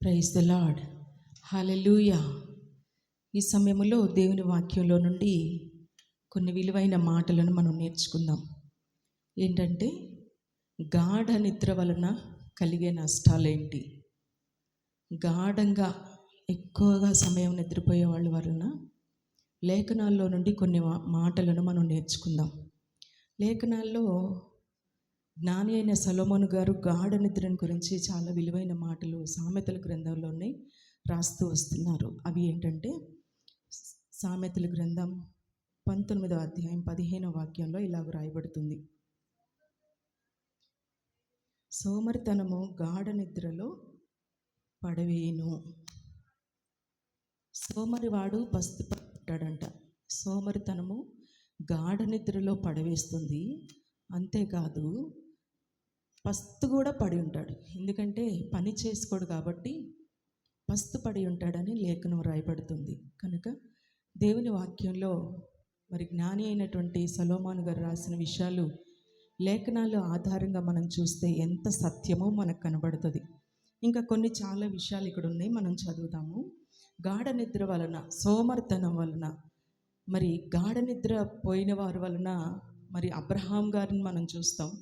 Praise the lord. హల్లెలూయా. ఈ సమయంలో దేవుని వాక్యంలో నుండి కొన్ని విలువైన మాటలను మనం నేర్చుకుందాం. ఏంటంటే, గాఢ నిద్ర వలన కలిగే నష్టాలేంటి? గాఢంగా ఎక్కువగా సమయం నిద్రపోయే వాళ్ళ వలన లేఖనాల్లో నుండి కొన్ని మాటలను మనం నేర్చుకుందాం. లేఖనాల్లో జ్ఞాని అయిన సొలొమోను గారు గాఢ నిద్రను గురించి చాలా విలువైన మాటలు సామెతల గ్రంథంలోనే రాస్తూ వస్తున్నారు. అవి ఏంటంటే, సామెతల గ్రంథం 19వ అధ్యాయం 15వ వాక్యంలో ఇలాగ రాయబడుతుంది: సోమరితనము గాఢ నిద్రలో పడవేయును. సోమరివాడు పస్తు పడ్డాడంట. సోమరితనము గాఢ నిద్రలో పడవేస్తుంది. అంతేకాదు, పస్తు కూడా పడి ఉంటాడు. ఎందుకంటే పని చేసుకోడు కాబట్టి పస్తు పడి ఉంటాడని లేఖనం రాయబడుతుంది. కనుక దేవుని వాక్యంలో మరి జ్ఞాని అయినటువంటి సొలొమోను గారు రాసిన విషయాలు లేఖనాల ఆధారంగా మనం చూస్తే ఎంత సత్యమో మనకు కనబడుతుంది. ఇంకా కొన్ని చాలా విషయాలు ఇక్కడ ఉన్నాయి, మనం చదువుతాము. గాఢ నిద్ర వలన, సోమరితనం వలన, మరి గాఢ నిద్ర పోయిన వారి వలన మరి అబ్రహాం గారిని మనం చూస్తాం,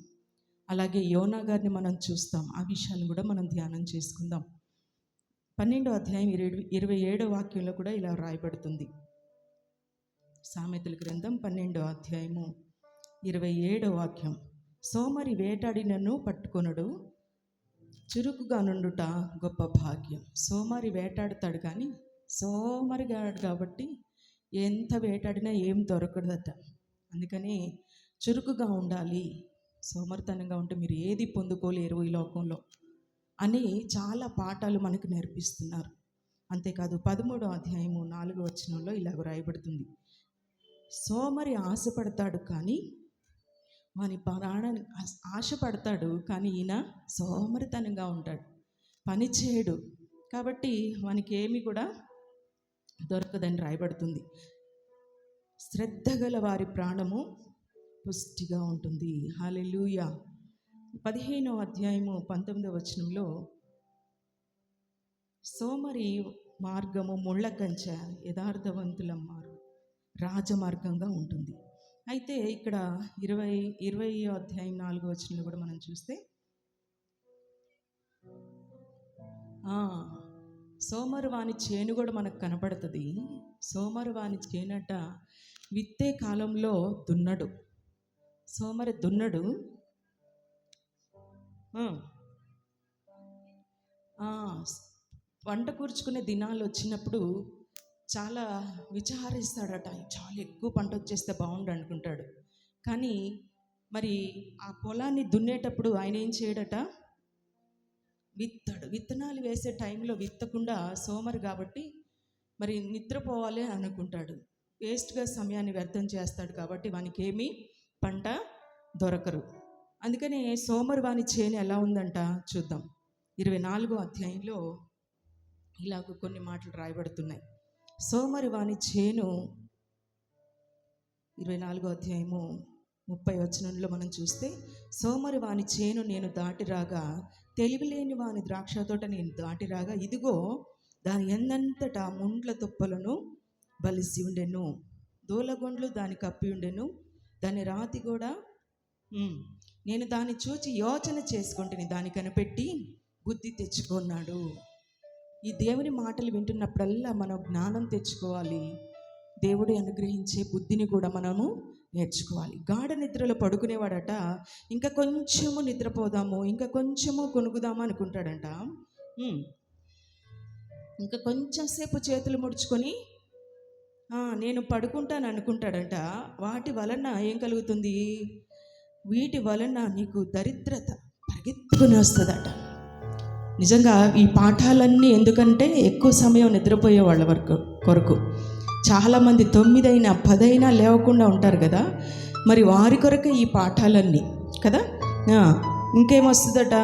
అలాగే యోనా గారిని మనం చూస్తాం. ఆ విషయాలు కూడా మనం ధ్యానం చేసుకుందాం. 12వ అధ్యాయం 27వ వాక్యంలో కూడా ఇలా రాయబడుతుంది. సామెతల గ్రంథం 12వ అధ్యాయము 27వ వాక్యం: సోమరి వేటాడినను పట్టుకొనడు, చురుకుగా నుండుట గొప్ప భాగ్యం. సోమరి వేటాడుతాడు కానీ సోమరిగాడు కాబట్టి ఎంత వేటాడినా ఏం దొరకదట. అందుకని చురుకుగా ఉండాలి. సోమరితనంగా ఉంటే మీరు ఏది పొందుకోలేరు ఈ లోకంలో అని చాలా పాఠాలు మనకు నేర్పిస్తున్నారు. అంతేకాదు 13వ అధ్యాయము 4వ వచనంలో ఇలాగ రాయబడుతుంది: సోమరి ఆశపడతాడు కానీ వాని ప్రాణాన్ని ఆశపడతాడు కానీ ఈయన సోమరితనంగా ఉంటాడు, పని చేయడు, కాబట్టి వానికి ఏమి కూడా దొరకదని రాయబడుతుంది. శ్రద్ధ గల వారి ప్రాణము పుష్టిగా ఉంటుంది. హల్లెలూయా. 15వ అధ్యాయము 19వ వచనంలో సోమరి మార్గము ముళ్ళ కంచె, యథార్థవంతుల రాజమార్గంగా ఉంటుంది. అయితే ఇక్కడ 20వ అధ్యాయం 4వ వచనంలో కూడా మనం చూస్తే సోమరు వాని చేను కూడా మనకు కనపడుతుంది. సోమరు వాని చేనట విత్తే కాలంలో దున్నడు. సోమరి దున్నడు, వంట కూర్చుకునే దినాలు వచ్చినప్పుడు చాలా విచారిస్తాడట. చాలా ఎక్కువ పంట వచ్చేస్తే బాగుండు అనుకుంటాడు. కానీ మరి ఆ పొలాన్ని దున్నేటప్పుడు ఆయన ఏం చేయడట? విత్తాడు. విత్తనాలు వేసే టైంలో విత్తకుండా సోమరి కాబట్టి మరి నిద్రపోవాలి అనుకుంటాడు. వేస్ట్గా సమయాన్ని వ్యర్థం చేస్తాడు కాబట్టి వానికి ఏమీ పంట దొరకరు. అందుకని సోమరి వాని చేను ఎలా ఉందంట చూద్దాం. 24వ అధ్యాయంలో ఇలాగ కొన్ని మాటలు రాయబడుతున్నాయి. సోమరి వాని చేను 24వ అధ్యాయము 30వ వచనంలో మనం చూస్తే, సోమరి వాని చేను నేను దాటి రాగా, తెలివిలేని వాని ద్రాక్ష తోట నేను దాటి రాగా, ఇదిగో దాని ఎందంతటా ముండ్ల తుప్పలను బలిసి ఉండెను, దూలగొండ్లు దాని కప్పి ఉండెను, దాని రాతి కూడా నేను దాన్ని చూచి యోచన చేసుకుంటుని దాన్ని కనిపెట్టి బుద్ధి తెచ్చుకున్నాడు. ఈ దేవుని మాటలు వింటున్నప్పుడల్లా మనం జ్ఞానం తెచ్చుకోవాలి. దేవుడు అనుగ్రహించే బుద్ధిని కూడా మనము నేర్చుకోవాలి. గాఢ నిద్రలో పడుకునేవాడట ఇంకా కొంచెము నిద్రపోదాము, ఇంకా కొంచెము కొనుక్కుదాము అనుకుంటాడంట. ఇంకా కొంచెం సేపు చేతులు ముడుచుకొని నేను పడుకుంటాను అనుకుంటాడంట. వాటి వలన ఏం కలుగుతుంది? వీటి వలన నీకు దరిద్రత పరిగెత్తుకుని వస్తుందట. నిజంగా ఈ పాఠాలన్నీ ఎందుకంటే ఎక్కువ సమయం నిద్రపోయే వాళ్ళ కొరకు. చాలామంది 9 అయినా 10 అయినా లేవకుండా ఉంటారు కదా, మరి వారి కొరకే ఈ పాఠాలన్నీ కదా. ఇంకేమొస్తుందట?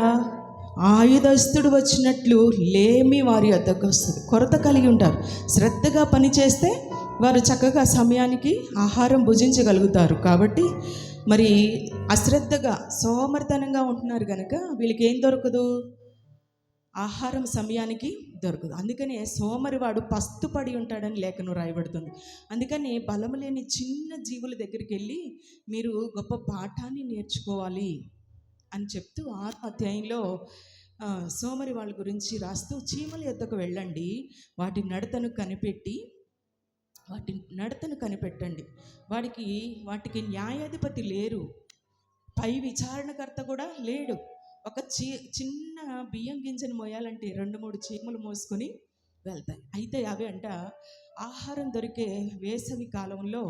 ఆయుధస్తుడు వచ్చినట్లు లేమి వారి వద్దకు వస్తుంది. కొరత కలిగి ఉంటారు. శ్రద్ధగా పని చేస్తే వారు చక్కగా సమయానికి ఆహారం భుజించగలుగుతారు. కాబట్టి మరి అశ్రద్ధగా సోమరితనంగా ఉంటున్నారు కనుక వీళ్ళకి ఏం దొరకదు? ఆహారం సమయానికి దొరకదు. అందుకనే సోమరివాడు పస్తు పడి ఉంటాడని లేఖనం రాయబడుతుంది. అందుకని బలము లేని చిన్న జీవుల దగ్గరికి వెళ్ళి మీరు గొప్ప పాఠాన్ని నేర్చుకోవాలి అని చెప్తూ 6వ అధ్యాయంలో సోమరి వాళ్ళ గురించి రాస్తూ, చీమల యొద్దకు వెళ్ళండి, వాటి నడతను కనిపెట్టండి. వాటికి న్యాయాధిపతి లేరు, పై విచారణకర్త కూడా లేడు. ఒక చిన్న బియ్యం గింజను మోయాలంటే 2-3 చీమలు మోసుకొని వెళ్తాయి. అయితే అవి ఆహారం దొరికే వేసవి కాలంలో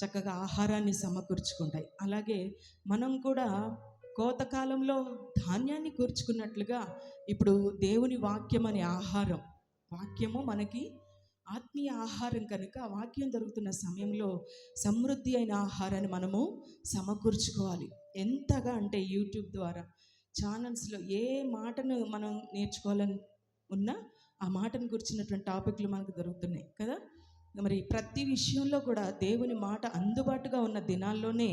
చక్కగా ఆహారాన్ని సమకూర్చుకుంటాయి. అలాగే మనం కూడా కోతకాలంలో ధాన్యాన్ని కూర్చుకున్నట్లుగా ఇప్పుడు దేవుని వాక్యం అనే ఆహారం, వాక్యము మనకి ఆత్మీయ ఆహారం కనుక వాక్యం దొరుకుతున్న సమయంలో సమృద్ధి అయిన ఆహారాన్ని మనము సమకూర్చుకోవాలి. ఎంతగా అంటే యూట్యూబ్ ద్వారా ఛానల్స్లో ఏ మాటను మనం నేర్చుకోవాలని ఉన్నా ఆ మాటను గురించినటువంటి టాపిక్లు మనకు దొరుకుతున్నాయి కదా. మరి ప్రతి విషయంలో కూడా దేవుని మాట అందుబాటుగా ఉన్న దినాల్లోనే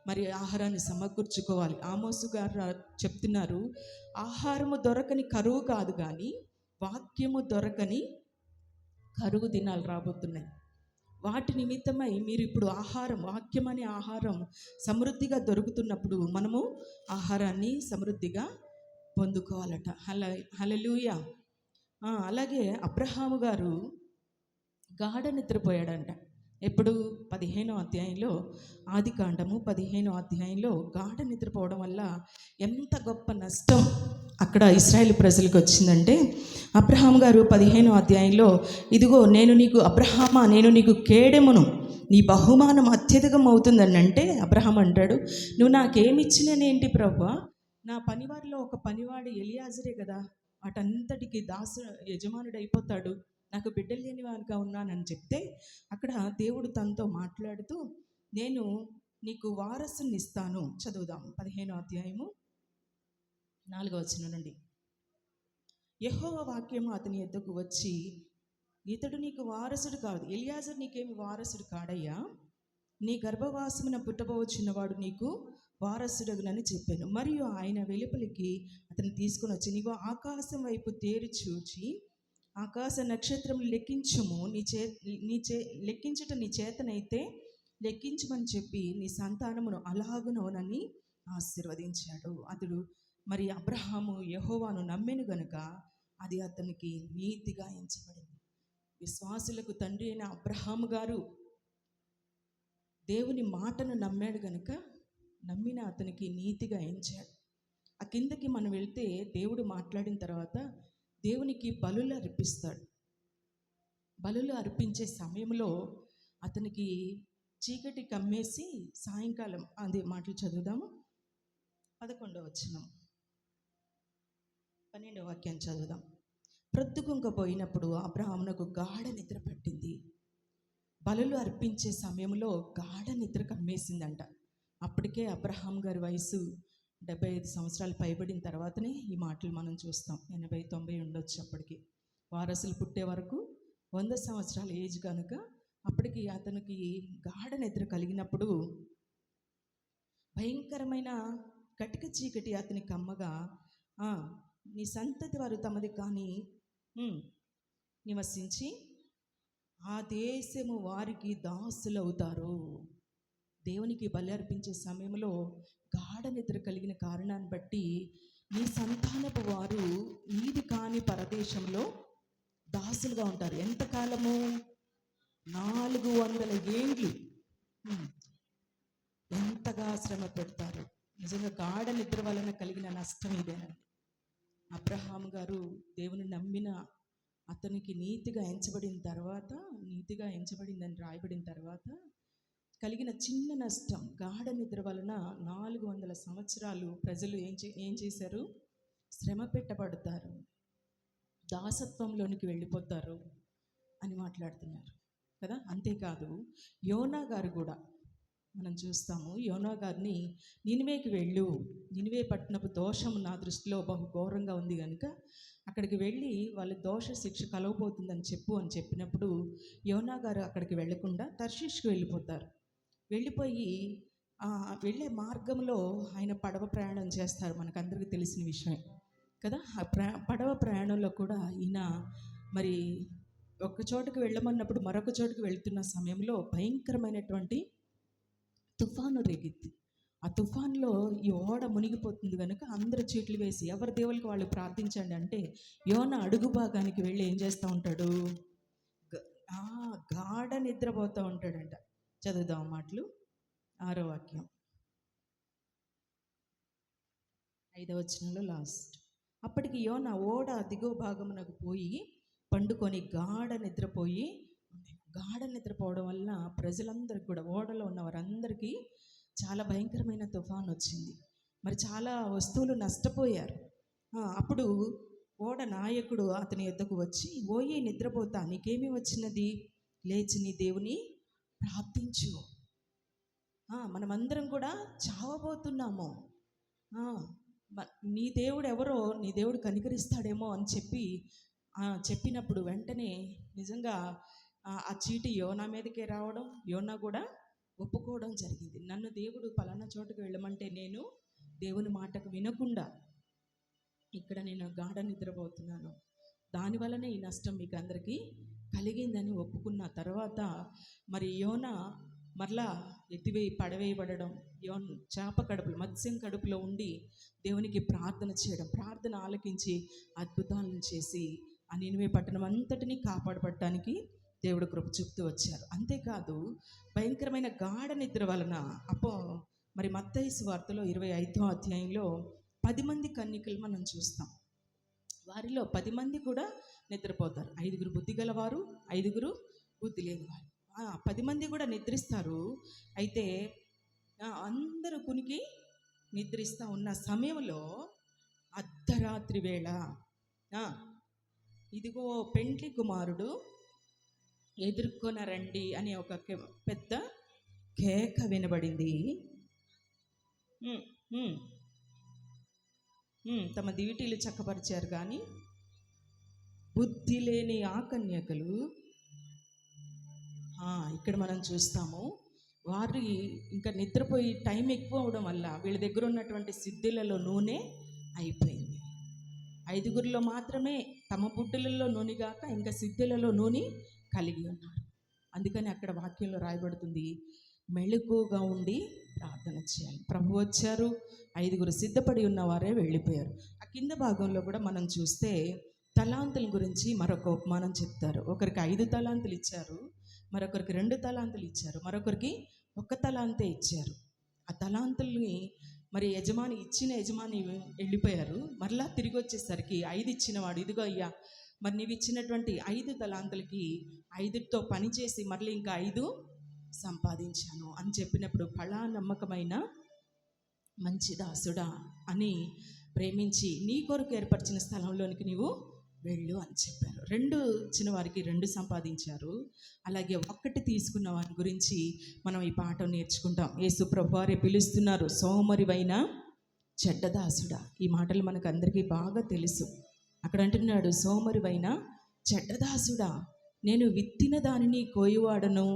మరి ఆహారాన్ని సమకూర్చుకోవాలి. ఆమోసు గారు చెప్తున్నారు, ఆహారము దొరకని కరువు కాదు, కానీ వాక్యము దొరకని కరువు దినాలు రాబోతున్నాయి. వాటి నిమిత్తమై మీరు ఇప్పుడు వాక్యం అనే ఆహారం సమృద్ధిగా దొరుకుతున్నప్పుడు మనము ఆహారాన్ని సమృద్ధిగా పొందుకోవాలట. హల్లెలూయా. అలాగే అబ్రహాము గారు గాఢ నిద్రపోయాడంట. ఎప్పుడు? 15వ అధ్యాయంలో, ఆదికాండము 15వ అధ్యాయంలో గాఢ నిద్రపోవడం వల్ల ఎంత గొప్ప నష్టం అక్కడ ఇశ్రాయేలు ప్రజలకు వచ్చిందంటే, అబ్రహాం గారు 15వ అధ్యాయంలో, ఇదిగో నేను నీకు కేడెమును, నీ బహుమానం అత్యధికం అవుతుందని అంటే, అబ్రహాం అంటాడు, నువ్వు నాకేమిచ్చిననేంటి ప్రభువా, నా పనివారిలో ఒక పనివాడు ఎలియాజరే కదా, వాటంతటికి యజమానుడు అయిపోతాడు, నాకు బిడ్డలు లేని వారిగా ఉన్నానని చెప్తే, అక్కడ దేవుడు తనతో మాట్లాడుతూ, నేను నీకు వారసుని ఇస్తాను. చదువుదాం 15వ అధ్యాయము 4వ వచనం నుండి. యెహోవా వాక్యము అతని యొద్దకు వచ్చి, ఇతడు నీకు వారసుడు కాదు, ఎలియాజరు నీకేమి వారసుడు కాడయ్యా, నీ గర్భవాసమున పుట్టబోచున్నవాడు నీకు వారసుడగునని చెప్పాను. మరియు ఆయన వెలుపలికి అతను తీసుకుని వచ్చి, నీవు ఆకాశం వైపు తేరి చూచి ఆకాశ నక్షత్రములు లెక్కించుము, లెక్కించుట నీ చేతనైతే లెక్కించమని చెప్పి నీ సంతానమును అలాగునోనని ఆశీర్వదించాడు. అతడు మరి అబ్రహాము యెహోవాను నమ్మెను గనుక అది అతనికి నీతిగా ఎంచబడింది. విశ్వాసులకు తండ్రి అయిన అబ్రహాము గారు దేవుని మాటను నమ్మాడు గనుక నమ్మిన అతనికి నీతిగా ఎంచాడు. ఆ కిందకి మనం వెళ్తే దేవుడు మాట్లాడిన తర్వాత దేవునికి బలులు అర్పిస్తాడు. బలులు అర్పించే సమయంలో అతనికి చీకటి కమ్మేసి సాయంకాలం, అదే మాటలు చదువుదాము. 11వ వచనం, 12వ వాక్యం చదువుదాం. ప్రొద్దుగుంకపోయినప్పుడు అబ్రహామునకు గాఢ నిద్ర పట్టింది. బలులు అర్పించే సమయంలో గాఢ నిద్ర కమ్మేసిందంట. అప్పటికే అబ్రహాం గారి వయసు 75 సంవత్సరాలు పైబడిన తర్వాతనే ఈ మాటలు మనం చూస్తాం. 80-90 ఉండొచ్చు అప్పటికి. వారసులు పుట్టే వరకు 100 సంవత్సరాల ఏజ్ కనుక అప్పటికి అతనికి గాఢ నిద్ర కలిగినప్పుడు భయంకరమైన కటిక చీకటి అతని కమ్మగా, నీ సంతతి వారు తమది కానీ నివసించి ఆ దేశము వారికి దాసులవుతారు. దేవునికి బలి అర్పించే సమయంలో గాఢ నిద్ర కలిగిన కారణాన్ని బట్టి నీ సంతానపు వారు నీది కాని పరదేశంలో దాసులుగా ఉంటారు. ఎంతకాలము? 400 ఏండ్లు. ఎంతగా శ్రమ పెడతారు. నిజంగా గాఢ నిద్ర వలన కలిగిన నష్టం ఇదేనండి. అబ్రహాం గారు దేవుని నమ్మిన అతనికి నీతిగా ఎంచబడిందని రాయబడిన తర్వాత కలిగిన చిన్న నష్టం, గాఢ నిద్ర వలన 400 సంవత్సరాలు ప్రజలు ఏం చేశారు? శ్రమ పెట్టబడతారు, దాసత్వంలోనికి వెళ్ళిపోతారు అని మాట్లాడుతున్నారు కదా. అంతేకాదు యోనా గారు కూడా మనం చూస్తాము. యోనా గారిని నినివేకి వెళ్ళు, నినివే పట్టణపు దోషం నా దృష్టిలో బహు ఘోరంగా ఉంది కనుక అక్కడికి వెళ్ళి వాళ్ళ దోష శిక్ష కలవబోతుందని చెప్పినప్పుడు యోనా గారు అక్కడికి వెళ్లకుండా తర్షీష్కి వెళ్ళిపోతారు. వెళ్ళిపోయి వెళ్ళే మార్గంలో ఆయన పడవ ప్రయాణం చేస్తారు, మనకందరికీ తెలిసిన విషయమే. కదా. ఆ పడవ ప్రయాణంలో కూడా ఈయన మరి ఒక చోటుకి వెళ్ళమన్నప్పుడు మరొక చోటుకి వెళ్తున్న సమయంలో భయంకరమైనటువంటి తుఫాను రేగిద్ది. ఆ తుఫాన్లో ఈ ఓడ మునిగిపోతుంది కనుక అందరూ చీట్లు వేసి ఎవరి దేవుళ్ళకి వాళ్ళు ప్రార్థించండి అంటే యోన అడుగు భాగానికి వెళ్ళి ఏం చేస్తూ ఉంటాడు? గ- ఆ గాఢ నిద్రపోతూ ఉంటాడంట. చదువుదాం మాటలు. 6వ వాక్యం, 5వ వచనంలో లాస్ట్. అప్పటికి యోన ఓడ దిగువ భాగమునకు పోయి పండుకొని గాఢ నిద్రపోవడం వల్ల ప్రజలందరికీ కూడా, ఓడలో ఉన్న వారందరికీ చాలా భయంకరమైన తుఫాన్ వచ్చింది. మరి చాలా వస్తువులు నష్టపోయారు. అప్పుడు ఓడ నాయకుడు అతని యొద్దకు వచ్చి, ఓయి నిద్రపోతా, నీకేమి వచ్చినది? లేచి నీ దేవుని ప్రార్థించు. మనమందరం కూడా చావబోతున్నాము. నీ దేవుడు ఎవరో, నీ దేవుడు కనికరిస్తాడేమో అని చెప్పినప్పుడు వెంటనే నిజంగా ఆ చీటి యోనా మీదకే రావడం, యోనా కూడా ఒప్పుకోవడం జరిగింది. నన్ను దేవుడు పలానా చోటుకు వెళ్ళమంటే నేను దేవుని మాటకు వినకుండా ఇక్కడ నేను గాఢ నిద్రపోతున్నాను, దానివల్లనే ఈ నష్టం మీకు అందరికీ కలిగిందని ఒప్పుకున్న తర్వాత మరి యోనా మరలా పడవేయబడడం, చేప కడుపులో, మత్స్యం కడుపులో ఉండి దేవునికి ప్రార్థన చేయడం, ప్రార్థన ఆలకించి అద్భుతాలను చేసి ఆ నినివే పట్టణం అంతటినీ కాపాడబడటానికి దేవుడు కృప చూపుతూ వచ్చారు. అంతేకాదు భయంకరమైన గాఢ నిద్ర వలన మరి మత్తయి సువార్తలో 25వ అధ్యాయంలో 10 మంది కన్యకలు మనం చూస్తాం. వారిలో 10 మంది కూడా నిద్రపోతారు. 5గురు బుద్ధి గలవారు, 5గురు బుద్ధి లేనివారు. 10 మంది కూడా నిద్రిస్తారు. అయితే అందరూ కునికి నిద్రిస్తూ ఉన్న సమయంలో అర్ధరాత్రి వేళ ఇదిగో పెండ్లి కుమారుడు ఎదుర్కొనరండి అనే ఒక పెద్ద కేక వినబడింది. తమ దివిటీలు చక్కపరిచారు, కానీ బుద్ధి లేని ఆ కన్యకలు, ఇక్కడ మనం చూస్తాము, వారి ఇంకా నిద్రపోయి టైం ఎక్కువ అవడం వల్ల వీళ్ళ దగ్గర ఉన్నటువంటి సిద్ధులలో నూనె అయిపోయింది. 5గురిలో మాత్రమే తమ బుడ్డలలో నూనె గాక ఇంకా సిద్ధులలో నూనె కలిగి ఉన్నారు. అందుకని అక్కడ వాక్యంలో రాయబడుతుంది, మెళుకుగా ఉండి ప్రార్థన చేయాలి. ప్రభు వచ్చారు, 5గురు సిద్ధపడి ఉన్నవారే వెళ్ళిపోయారు. ఆ కింద భాగంలో కూడా మనం చూస్తే తలాంతుల గురించి మరొక ఉపమానం చెప్తారు. ఒకరికి 5 తలాంతులు ఇచ్చారు, మరొకరికి 2 తలాంతులు ఇచ్చారు, మరొకరికి 1 తలాంతే ఇచ్చారు. ఆ తలాంతుల్ని మరి ఇచ్చిన యజమాని వెళ్ళిపోయారు. మరలా తిరిగి వచ్చేసరికి 5 ఇచ్చినవాడు, ఇదిగో అయ్యా, మరి నీవు ఇచ్చినటువంటి 5 తలాంతులకి 5తో పనిచేసి మరలా ఇంకా 5 సంపాదించాను అని చెప్పినప్పుడు, ఫలా నమ్మకమైన మంచి దాసుడా అని ప్రేమించి నీ కొరకు ఏర్పరిచిన స్థలంలోనికి నీవు వెళ్ళు అని చెప్పారు. 2 ఇచ్చిన వారికి 2 సంపాదించారు. అలాగే 1 తీసుకున్న వారి గురించి మనం ఈ పాఠం నేర్చుకుంటాం. యేసు ప్రభు వారే పిలుస్తున్నారు, సోమరివైన చెడ్డదాసుడా. ఈ మాటలు మనకు అందరికీ బాగా తెలుసు. అక్కడ అంటున్నాడు, సోమరివైన చెడ్డదాసుడా, నేను విత్తిన దానిని కోయువాడను.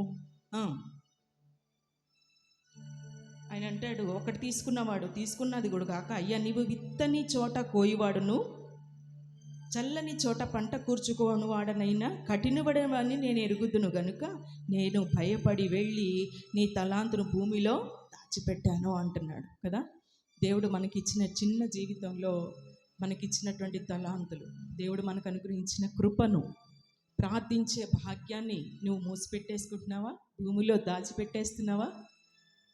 ఆయన అంటాడు, 1 తీసుకున్నవాడు తీసుకున్నది కూడా కాక, అయ్యా నీవు విత్తని చోట కోయువాడును, చల్లని చోట పంట కూర్చుకోను వాడనైనా కఠినపడేవాడిని నేను ఎరుగుదును గనుక నేను భయపడి వెళ్ళి నీ తలాంతును భూమిలో దాచిపెట్టాను అంటున్నాడు కదా. దేవుడు మనకిచ్చిన చిన్న జీవితంలో మనకిచ్చినటువంటి తలాంతులు, దేవుడు మనకు అనుగ్రహించిన కృపను, ప్రార్థించే భాగ్యాన్ని నువ్వు మూసిపెట్టేసుకుంటున్నావా? భూమిలో దాచిపెట్టేస్తున్నావా?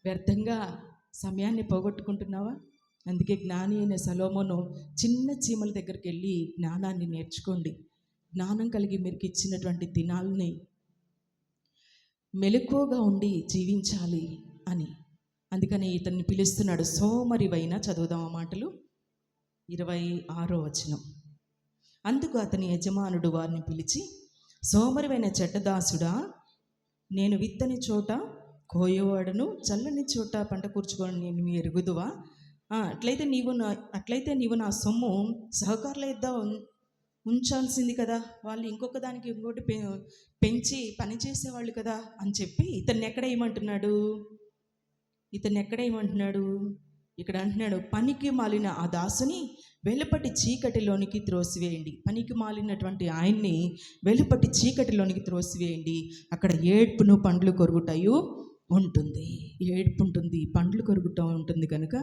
వ్యర్థంగా సమయాన్ని పోగొట్టుకుంటున్నావా? అందుకే జ్ఞాని అయిన సొలొమోను చిన్న చీమల దగ్గరికి వెళ్ళి జ్ఞానాన్ని నేర్చుకోండి, జ్ఞానం కలిగి మీకు ఇచ్చినటువంటి దినాల్ని మెలకువగా ఉండి జీవించాలి అని. అందుకని ఇతన్ని పిలుస్తున్నాడు, సోమరివైన. చదువుదాం ఆ మాటలు. 26వ వచనం. అందుకు అతని యజమానుడు వారిని పిలిచి, సోమరివైన చెడ్డదాసుడా, నేను విత్తని చోట కోయేవాడును, చల్లని చోట పంట కూర్చుకోవడం నేను ఎరుగుదువా? అట్లయితే నీవు నా సొమ్ము సహకారుల యొద్ద ఉంచాల్సింది కదా, వాళ్ళు ఇంకొక దానికి ఇంకోటి పెంచి పని చేసేవాళ్ళు కదా అని చెప్పి ఇతన్ని ఎక్కడ ఏమంటున్నాడు? ఇక్కడ అంటున్నాడు, పనికి మాలిన ఆ దాసుని వెలుపటి చీకటిలోనికి త్రోసివేయండి. పనికి మాలినటువంటి ఆయన్ని వెలుపటి చీకటిలోనికి త్రోసివేయండి. అక్కడ ఏడ్పును పండ్లు కొరుకుటయు ఉంటుంది. ఏడ్పు ఉంటుంది, పండ్లు కొరుకుట ఉంటుంది. కనుక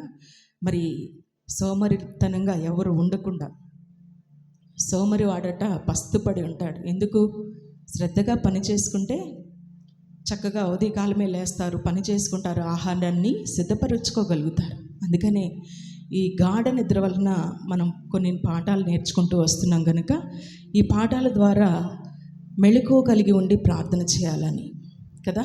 మరి సోమరితనంగా ఎవరు ఉండకుండా, సోమరి వాడట పస్తుపడి ఉంటాడు. ఎందుకు? శ్రద్ధగా పని చేసుకుంటే చక్కగా ఉదయకాలమే లేస్తారు, పని చేసుకుంటారు, ఆహారాన్ని సిద్ధపరుచుకోగలుగుతారు. అందుకనే ఈ గాఢ నిద్ర వలన మనం కొన్ని పాఠాలు నేర్చుకుంటూ వస్తున్నాం. కనుక ఈ పాఠాల ద్వారా మెళకువ కలిగి ఉండి ప్రార్థన చేయాలని కదా.